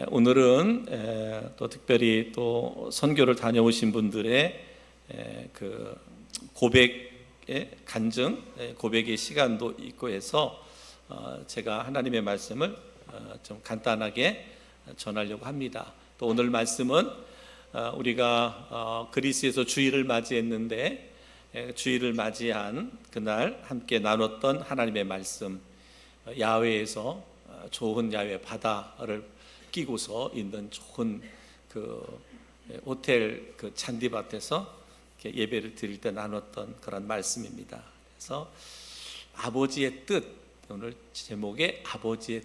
오늘은 또 특별히 또 선교를 다녀오신 분들의 그 고백의 간증, 고백의 시간도 있고 해서 제가 하나님의 말씀을 좀 간단하게 전하려고 합니다. 또 오늘 말씀은 우리가 그리스에서 주일을 맞이했는데 주일을 맞이한 그날 함께 나눴던 하나님의 말씀, 야외에서 좋은 야외 바다를 끼고서 있는 좋은 그 호텔 그 잔디밭에서 예배를 드릴 때 나눴던 그런 말씀입니다. 그래서 아버지의 뜻, 오늘 제목에 아버지의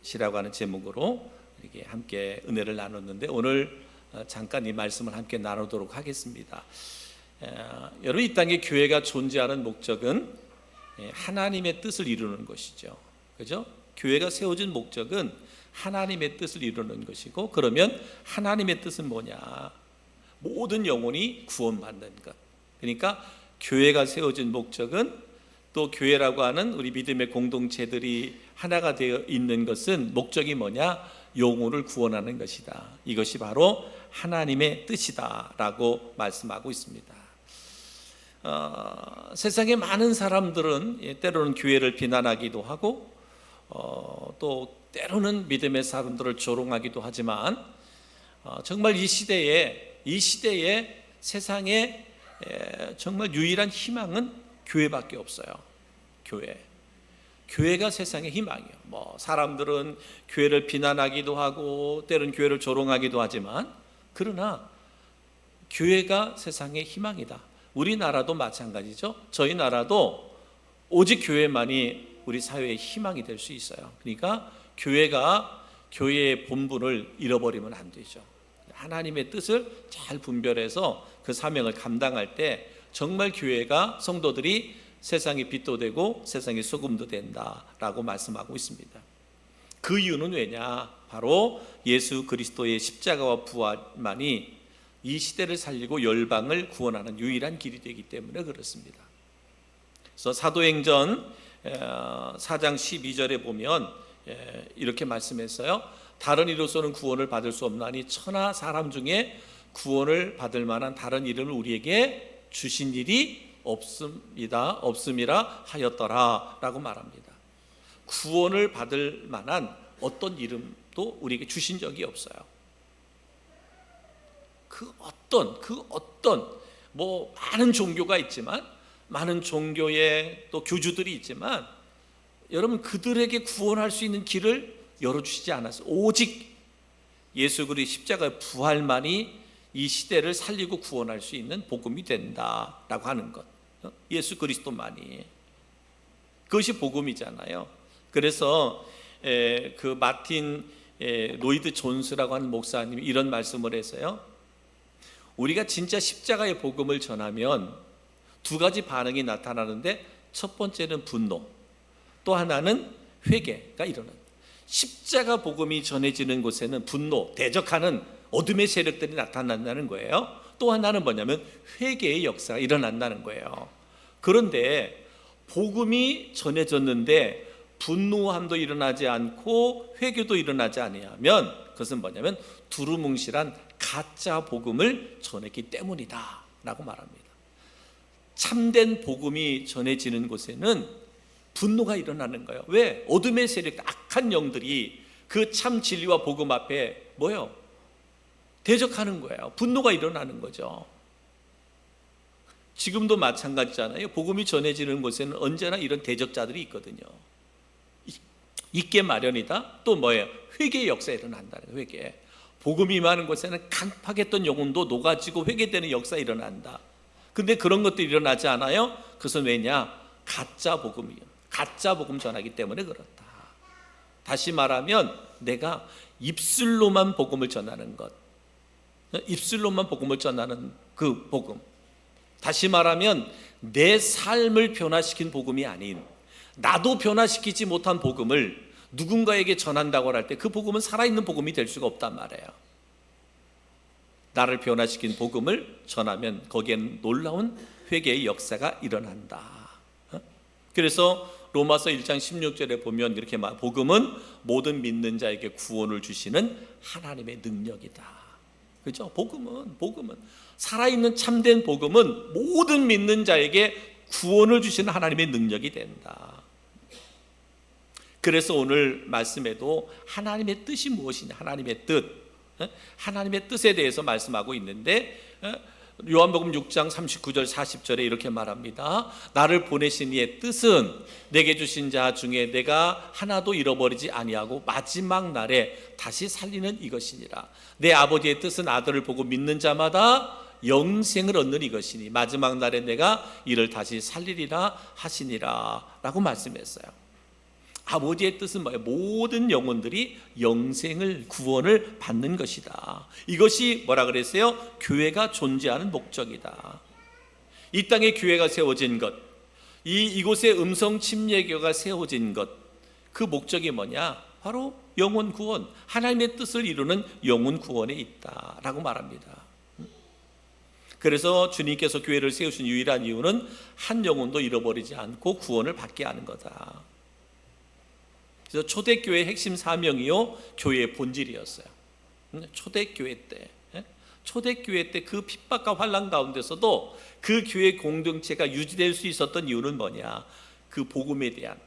뜻이라고 하는 제목으로 이렇게 함께 은혜를 나눴는데 오늘 잠깐 이 말씀을 함께 나누도록 하겠습니다. 여러분, 이 땅에 교회가 존재하는 목적은 하나님의 뜻을 이루는 것이죠. 그죠? 교회가 세워진 목적은 하나님의 뜻을 이루는 것이고, 그러면 하나님의 뜻은 뭐냐? 모든 영혼이 구원받는 것. 그러니까 교회가 세워진 목적은, 또 교회라고 하는 우리 믿음의 공동체들이 하나가 되어 있는 것은 목적이 뭐냐? 영혼을 구원하는 것이다. 이것이 바로 하나님의 뜻이다 라고 말씀하고 있습니다. 세상에 많은 사람들은 때로는 교회를 비난하기도 하고 또 때로는 믿음의 사람들을 조롱하기도 하지만 정말 이 시대에 세상에 정말 유일한 희망은 교회밖에 없어요. 교회가 세상의 희망이에요. 사람들은 교회를 비난하기도 하고 때로는 교회를 조롱하기도 하지만, 그러나 교회가 세상의 희망이다. 우리나라도 마찬가지죠. 저희 나라도 오직 교회만이 우리 사회의 희망이 될 수 있어요. 그러니까 교회의 본분을 잃어버리면 안 되죠. 하나님의 뜻을 잘 분별해서 그 사명을 감당할 때 정말 교회가, 성도들이 세상의 빛도 되고 세상의 소금도 된다라고 말씀하고 있습니다. 그 이유는 왜냐? 바로 예수 그리스도의 십자가와 부활만이 이 시대를 살리고 열방을 구원하는 유일한 길이 되기 때문에 그렇습니다. 그래서 사도행전 4장 12절에 보면 이렇게 말씀했어요. 다른 이로서는 구원을 받을 수 없나니 천하 사람 중에 구원을 받을 만한 다른 이름을 우리에게 주신 일이 없음이라 하였더라 라고 말합니다. 구원을 받을 만한 어떤 이름도 우리에게 주신 적이 없어요. 그 어떤 많은 종교가 있지만, 많은 종교의 또 교주들이 있지만, 여러분, 그들에게 구원할 수 있는 길을 열어주시지 않았어요. 오직 예수 그리스도의 십자가의 부활만이 이 시대를 살리고 구원할 수 있는 복음이 된다라고 하는 것. 예수 그리스도만이. 그것이 복음이잖아요. 그래서 그 마틴 로이드 존스라고 하는 목사님이 이런 말씀을 해서요, 우리가 진짜 십자가의 복음을 전하면 두 가지 반응이 나타나는데, 첫 번째는 분노, 또 하나는 회개가 일어나는. 십자가 복음이 전해지는 곳에는 분노, 대적하는 어둠의 세력들이 나타난다는 거예요. 또 하나는 뭐냐면 회개의 역사가 일어난다는 거예요. 그런데 복음이 전해졌는데 분노함도 일어나지 않고 회개도 일어나지 아니하면, 그것은 뭐냐면 두루뭉실한 가짜 복음을 전했기 때문이다 라고 말합니다. 참된 복음이 전해지는 곳에는 분노가 일어나는 거예요. 왜? 어둠의 세력, 악한 영들이 그 참 진리와 복음 앞에 대적하는 거예요. 분노가 일어나는 거죠. 지금도 마찬가지잖아요. 복음이 전해지는 곳에는 언제나 이런 대적자들이 있거든요. 있게 마련이다. 또 회개의 역사가 일어난다는 거예요. 회개. 복음이 임하는 곳에는 강팍했던 영혼도 녹아지고 회개되는 역사가 일어난다. 근데 그런 것들이 일어나지 않아요. 그것은 왜냐? 가짜 복음 전하기 때문에 그렇다. 다시 말하면 내가 입술로만 복음을 전하는 것, 입술로만 복음을 전하는 그 복음, 다시 말하면 내 삶을 변화시킨 복음이 아닌, 나도 변화시키지 못한 복음을 누군가에게 전한다고 할 때 그 복음은 살아있는 복음이 될 수가 없단 말이에요. 나를 변화시킨 복음을 전하면 거기에는 놀라운 회개의 역사가 일어난다. 그래서 로마서 1장 16절에 보면 이렇게 복음은 모든 믿는 자에게 구원을 주시는 하나님의 능력이다. 그죠? 복음은 살아있는 참된 복음은 모든 믿는 자에게 구원을 주시는 하나님의 능력이 된다. 그래서 오늘 말씀에도 하나님의 뜻이 무엇이냐, 하나님의 뜻에 대해서 말씀하고 있는데, 요한복음 6장 39절 40절에 이렇게 말합니다. 나를 보내신 이의 뜻은 내게 주신 자 중에 내가 하나도 잃어버리지 아니하고 마지막 날에 다시 살리는 이것이니라. 내 아버지의 뜻은 아들을 보고 믿는 자마다 영생을 얻는 이것이니 마지막 날에 내가 이를 다시 살리리라 하시니라 라고 말씀했어요. 아버지의 뜻은 뭐예요? 모든 영혼들이 영생을, 구원을 받는 것이다. 이것이 뭐라 그랬어요? 교회가 존재하는 목적이다. 이 땅에 교회가 세워진 것, 이곳에 음성 침례교가 세워진 것, 그 목적이 뭐냐? 바로 영혼 구원, 하나님의 뜻을 이루는 영혼 구원에 있다라고 말합니다. 그래서 주님께서 교회를 세우신 유일한 이유는 한 영혼도 잃어버리지 않고 구원을 받게 하는 거다. 그래서 초대교회의 핵심 사명이요, 교회의 본질이었어요. 초대교회 때 그 핍박과 환난 가운데서도 그 교회 공동체가 유지될 수 있었던 이유는 뭐냐? 그 복음에 대한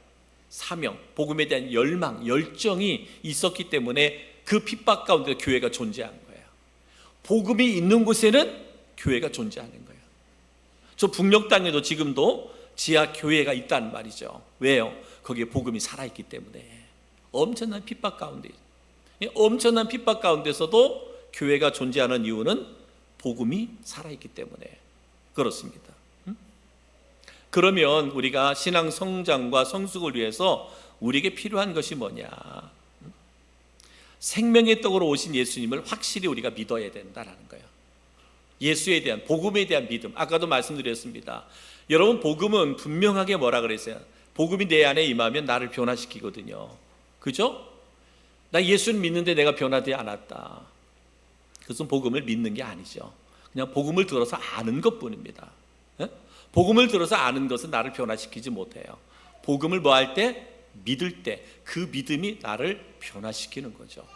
사명, 복음에 대한 열망, 열정이 있었기 때문에 그 핍박 가운데 교회가 존재한 거예요. 복음이 있는 곳에는 교회가 존재하는 거예요. 저 북녘 땅에도 지금도 지하 교회가 있다는 말이죠. 왜요? 거기에 복음이 살아있기 때문에. 엄청난 핍박 가운데서도 교회가 존재하는 이유는 복음이 살아있기 때문에 그렇습니다. 그러면 우리가 신앙 성장과 성숙을 위해서 우리에게 필요한 것이 뭐냐? 생명의 떡으로 오신 예수님을 확실히 우리가 믿어야 된다는 거예요. 예수에 대한, 복음에 대한 믿음. 아까도 말씀드렸습니다. 여러분, 복음은 분명하게 뭐라 그랬어요? 복음이 내 안에 임하면 나를 변화시키거든요. 그죠? 나 예수를 믿는데 내가 변화되지 않았다. 그것은 복음을 믿는 게 아니죠. 그냥 복음을 들어서 아는 것뿐입니다. 복음을 들어서 아는 것은 나를 변화시키지 못해요. 복음을 뭐 할 때? 믿을 때 그 믿음이 나를 변화시키는 거죠.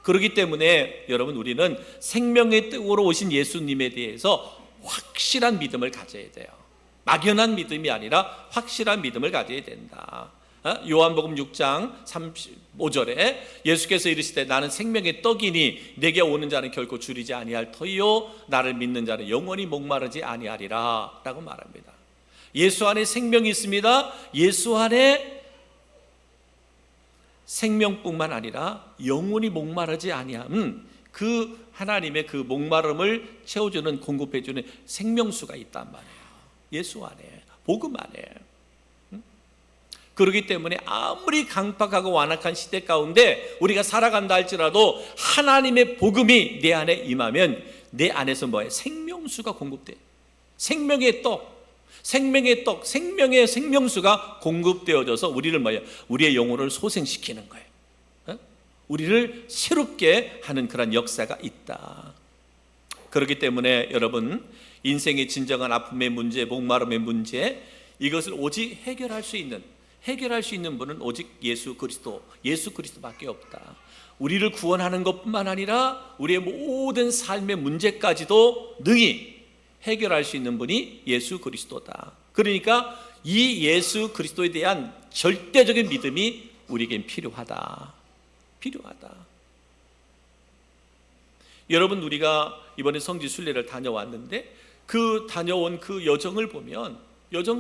그렇기 때문에 여러분, 우리는 생명의 떡으로 오신 예수님에 대해서 확실한 믿음을 가져야 돼요. 막연한 믿음이 아니라 확실한 믿음을 가져야 된다. 요한복음 6장 35절에 예수께서 이르시되 나는 생명의 떡이니 내게 오는 자는 결코 줄이지 아니할 터이요 나를 믿는 자는 영원히 목마르지 아니하리라 라고 말합니다. 예수 안에 생명이 있습니다. 예수 안에 생명뿐만 아니라 영원히 목마르지 아니함, 그 하나님의 그 목마름을 채워주는, 공급해주는 생명수가 있단 말이에요. 예수 안에, 복음 안에. 그렇기 때문에 아무리 강팍하고 완악한 시대 가운데 우리가 살아간다 할지라도 하나님의 복음이 내 안에 임하면 내 안에서 뭐예요? 생명수가 공급돼. 생명의 생명수가 공급되어져서 우리를 뭐예요? 우리의 영혼을 소생시키는 거예요. 우리를 새롭게 하는 그런 역사가 있다. 그렇기 때문에 여러분, 인생의 진정한 아픔의 문제, 목마름의 문제, 이것을 오직 해결할 수 있는 분은 오직 예수 그리스도밖에 없다. 우리를 구원하는 것뿐만 아니라 우리의 모든 삶의 문제까지도 능히 해결할 수 있는 분이 예수 그리스도다. 그러니까 이 예수 그리스도에 대한 절대적인 믿음이 우리에겐 필요하다. 여러분, 우리가 이번에 성지 순례를 다녀왔는데 그 다녀온 그 여정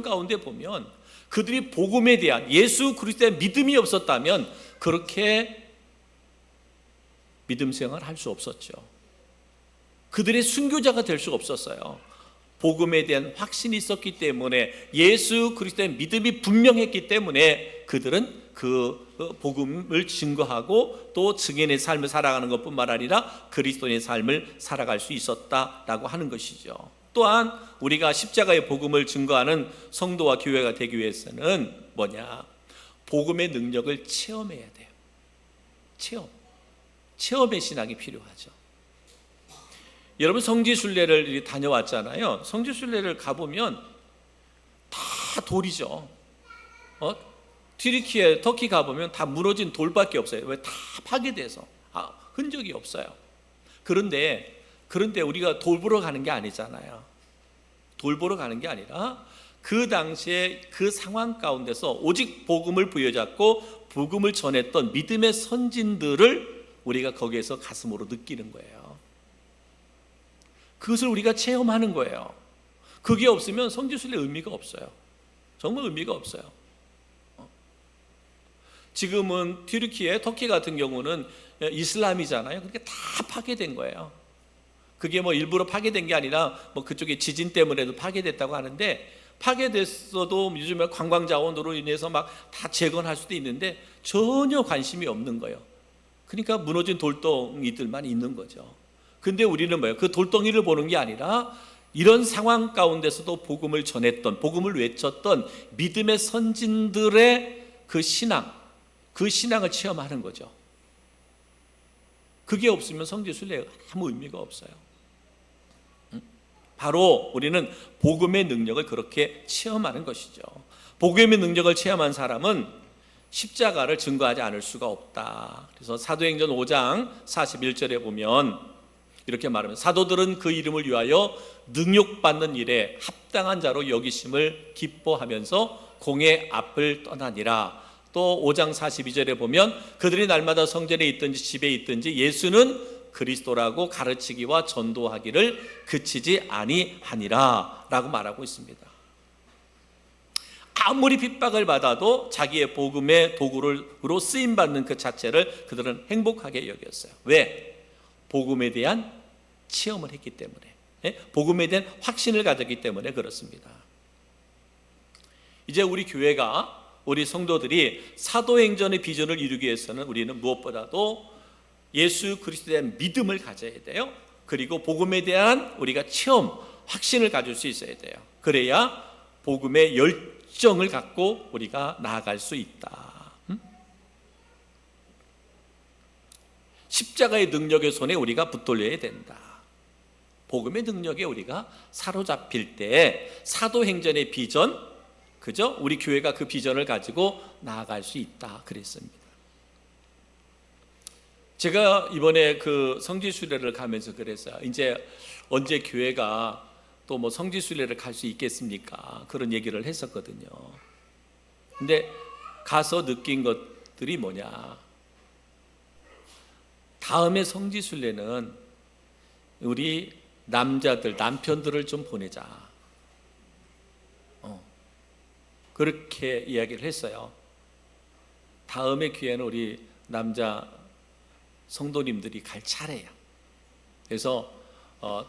가운데 보면 그들이 복음에 대한, 예수 그리스도의 믿음이 없었다면 그렇게 믿음 생활을 할 수 없었죠. 그들의 순교자가 될 수 없었어요. 복음에 대한 확신이 있었기 때문에, 예수 그리스도의 믿음이 분명했기 때문에 그들은 그 복음을 증거하고 또 증인의 삶을 살아가는 것뿐만 아니라 그리스도의 삶을 살아갈 수 있었다라고 하는 것이죠. 또한 우리가 십자가의 복음을 증거하는 성도와 교회가 되기 위해서는 뭐냐? 복음의 능력을 체험해야 돼요. 체험의 신앙이 필요하죠. 여러분, 성지순례를 다녀왔잖아요. 성지순례를 가보면 다 돌이죠. 튀르키예, 터키 가보면 다 무너진 돌밖에 없어요. 왜? 다 파괴돼서 흔적이 없어요. 그런데 우리가 돌 보러 가는 게 아니잖아요. 돌 보러 가는 게 아니라 그 당시에 그 상황 가운데서 오직 복음을 부여잡고 복음을 전했던 믿음의 선진들을 우리가 거기에서 가슴으로 느끼는 거예요. 그것을 우리가 체험하는 거예요. 그게 없으면 성지순례 의미가 없어요. 정말 의미가 없어요. 지금은 튀르키예, 터키 같은 경우는 이슬람이잖아요. 그게 다 파괴된 거예요. 그게 뭐 일부러 파괴된 게 아니라 뭐 그쪽에 지진 때문에도 파괴됐다고 하는데, 파괴됐어도 요즘에 관광 자원으로 인해서 막 다 재건할 수도 있는데 전혀 관심이 없는 거예요. 그러니까 무너진 돌덩이들만 있는 거죠. 근데 우리는 뭐예요? 그 돌덩이를 보는 게 아니라 이런 상황 가운데서도 복음을 전했던, 복음을 외쳤던 믿음의 선진들의 그 신앙을 체험하는 거죠. 그게 없으면 성지순례가 아무 의미가 없어요. 바로 우리는 복음의 능력을 그렇게 체험하는 것이죠. 복음의 능력을 체험한 사람은 십자가를 증거하지 않을 수가 없다. 그래서 사도행전 5장 41절에 보면 이렇게 말합니다. 사도들은 그 이름을 위하여 능욕받는 일에 합당한 자로 여기심을 기뻐하면서 공의 앞을 떠나니라. 또 5장 42절에 보면 그들이 날마다 성전에 있든지 집에 있든지 예수는 그리스도라고 가르치기와 전도하기를 그치지 아니하니라 라고 말하고 있습니다. 아무리 핍박을 받아도 자기의 복음의 도구로 쓰임받는 그 자체를 그들은 행복하게 여겼어요. 왜? 복음에 대한 체험을 했기 때문에, 복음에 대한 확신을 가졌기 때문에 그렇습니다. 이제 우리 교회가, 우리 성도들이 사도행전의 비전을 이루기 위해서는 우리는 무엇보다도 예수 그리스도에 대한 믿음을 가져야 돼요. 그리고 복음에 대한 우리가 체험, 확신을 가질 수 있어야 돼요. 그래야 복음의 열정을 갖고 우리가 나아갈 수 있다. 십자가의 능력의 손에 우리가 붙들려야 된다. 복음의 능력에 우리가 사로잡힐 때 사도행전의 비전, 그죠? 우리 교회가 그 비전을 가지고 나아갈 수 있다 그랬습니다. 제가 이번에 그 성지순례를 가면서 그랬어요. 이제 언제 교회가 또 뭐 성지순례를 갈 수 있겠습니까? 그런 얘기를 했었거든요. 근데 가서 느낀 것들이 뭐냐? 다음에 성지순례는 우리 남편들을 좀 보내자. 그렇게 이야기를 했어요. 다음에 기회는 우리 남자 성도님들이 갈 차례야. 그래서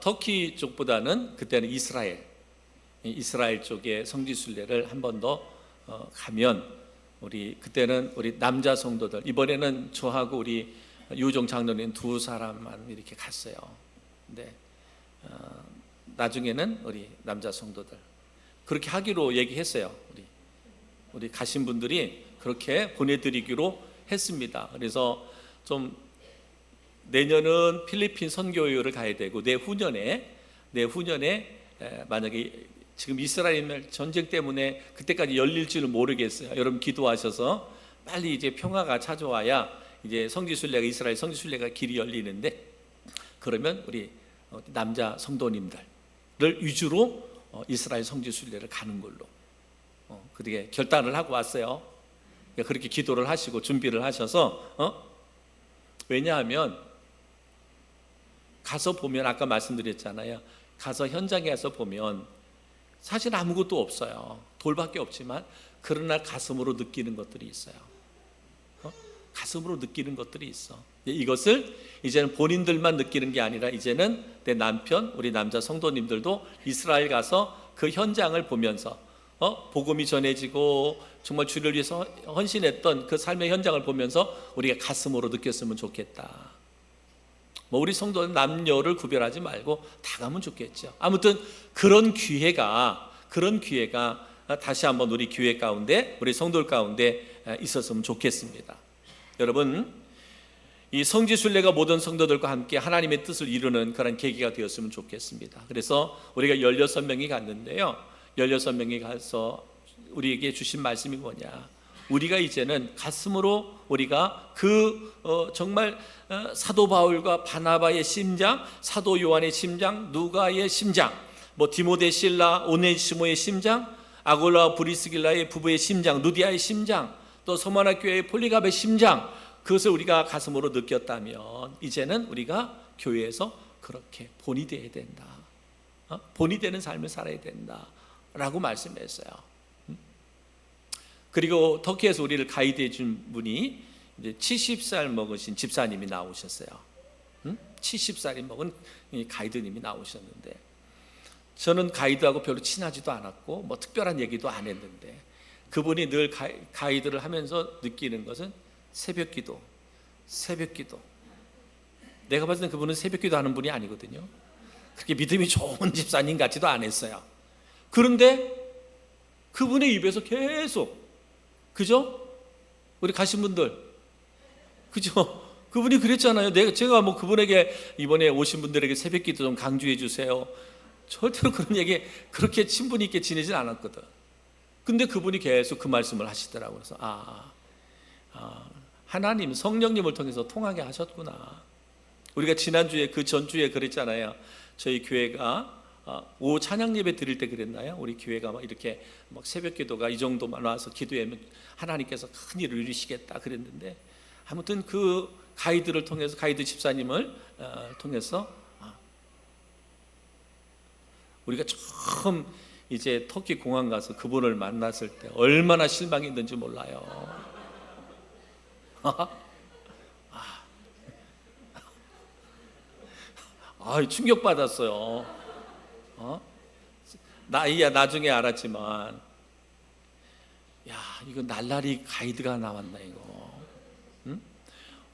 터키 쪽보다는 그때는 이스라엘 쪽에 성지순례를 한 번 더 가면 그때는 우리 남자 성도들, 이번에는 저하고 우리 유종 장로님 두 사람만 이렇게 갔어요. 근데 나중에는 우리 남자 성도들 그렇게 하기로 얘기했어요. 우리 가신 분들이 그렇게 보내드리기로 했습니다. 그래서 좀 내년은 필리핀 선교회를 가야 되고 내후년에 만약에 지금 이스라엘 전쟁 때문에 그때까지 열릴지는 모르겠어요. 여러분 기도하셔서 빨리 이제 평화가 찾아와야 이제 성지순례가, 이스라엘 성지순례가 길이 열리는데, 그러면 우리 남자 성도님들을 위주로 이스라엘 성지순례를 가는 걸로 그렇게 결단을 하고 왔어요. 그렇게 기도를 하시고 준비를 하셔서 왜냐하면 가서 보면, 아까 말씀드렸잖아요. 가서 현장에 가서 보면 사실 아무것도 없어요. 돌밖에 없지만 그러나 가슴으로 느끼는 것들이 있어요. 가슴으로 느끼는 것들이 있어. 이것을 이제는 본인들만 느끼는 게 아니라 이제는 내 남편, 우리 남자 성도님들도 이스라엘 가서 그 현장을 보면서 복음이 전해지고 정말 주를 위해서 헌신했던 그 삶의 현장을 보면서 우리가 가슴으로 느꼈으면 좋겠다. 우리 성도는 남녀를 구별하지 말고 다 가면 좋겠죠. 아무튼 그런 기회가 다시 한번 우리 교회 가운데, 우리 성도들 가운데 있었으면 좋겠습니다. 여러분, 이 성지순례가 모든 성도들과 함께 하나님의 뜻을 이루는 그런 계기가 되었으면 좋겠습니다. 그래서 우리가 16명이 갔는데요. 16명이 가서 우리에게 주신 말씀이 뭐냐? 우리가 이제는 가슴으로 우리가 정말 사도 바울과 바나바의 심장, 사도 요한의 심장, 누가의 심장, 디모데 실라 오네시모의 심장, 아골라 브리스길라의 부부의 심장, 누디아의 심장, 또 서머나 교회의 폴리갑의 심장, 그것을 우리가 가슴으로 느꼈다면 이제는 우리가 교회에서 그렇게 본이 되어야 된다. 본이 되는 삶을 살아야 된다 라고 말씀했어요. 그리고 터키에서 우리를 가이드해 준 분이 이제 70살 먹으신 집사님이 나오셨어요. 70살이 먹은 가이드님이 나오셨는데, 저는 가이드하고 별로 친하지도 않았고 특별한 얘기도 안 했는데, 그분이 늘 가이드를 하면서 느끼는 것은 새벽 기도. 내가 봤을 때 그분은 새벽 기도 하는 분이 아니거든요. 그렇게 믿음이 좋은 집사님 같지도 않았어요. 그런데 그분의 입에서 계속, 그죠? 우리 가신 분들, 그죠? 그분이 그랬잖아요. 제가 그분에게 이번에 오신 분들에게 새벽 기도 좀 강조해 주세요. 절대로 그런 얘기 그렇게 친분 있게 지내진 않았거든. 근데 그분이 계속 그 말씀을 하시더라고요. 그래서 하나님 성령님을 통해서 통하게 하셨구나. 우리가 지난주에 그 전주에 그랬잖아요. 저희 교회가 오후 찬양 예배 드릴 때 그랬나요? 우리 교회가 이렇게 새벽 기도가 이 정도만 와서 기도하면 하나님께서 큰 일을 이루시겠다 그랬는데, 아무튼 그 가이드를 통해서, 가이드 집사님을 통해서 우리가 처음 이제 터키 공항 가서 그분을 만났을 때 얼마나 실망했는지 몰라요. 충격받았어요. 나이야 나중에 알았지만, 이거 날라리 가이드가 나왔나 이거.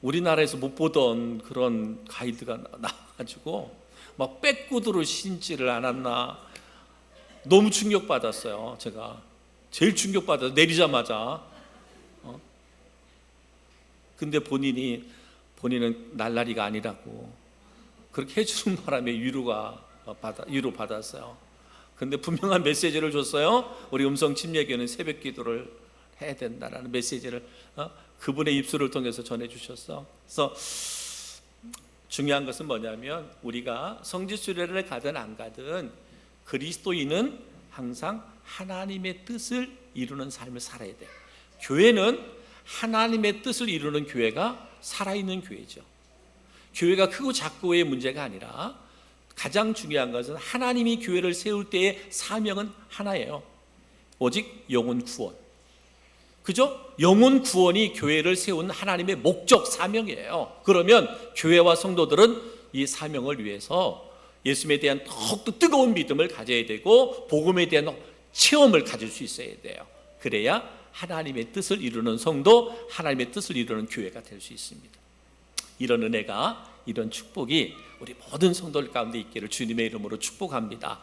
우리나라에서 못 보던 그런 가이드가 나와가지고 백구두를 신지를 않았나. 너무 충격받았어요. 제가 제일 충격받아서 내리자마자. 근데 본인은 날라리가 아니라고 그렇게 해주는 바람에 위로 받았어요. 근데 분명한 메시지를 줬어요. 우리 음성 침례교는 새벽 기도를 해야 된다라는 메시지를 그분의 입술을 통해서 전해주셨어. 그래서 중요한 것은 뭐냐면, 우리가 성지순례를 가든 안 가든 그리스도인은 항상 하나님의 뜻을 이루는 삶을 살아야 돼. 교회는 하나님의 뜻을 이루는 교회가 살아있는 교회죠. 교회가 크고 작고의 문제가 아니라 가장 중요한 것은 하나님이 교회를 세울 때의 사명은 하나예요. 오직 영혼 구원. 그죠? 영혼 구원이 교회를 세운 하나님의 목적, 사명이에요. 그러면 교회와 성도들은 이 사명을 위해서 예수님에 대한 더욱더 뜨거운 믿음을 가져야 되고, 복음에 대한 체험을 가질 수 있어야 돼요. 그래야 하나님의 뜻을 이루는 성도, 하나님의 뜻을 이루는 교회가 될 수 있습니다. 이런 은혜가, 이런 축복이 우리 모든 성도들 가운데 있기를 주님의 이름으로 축복합니다.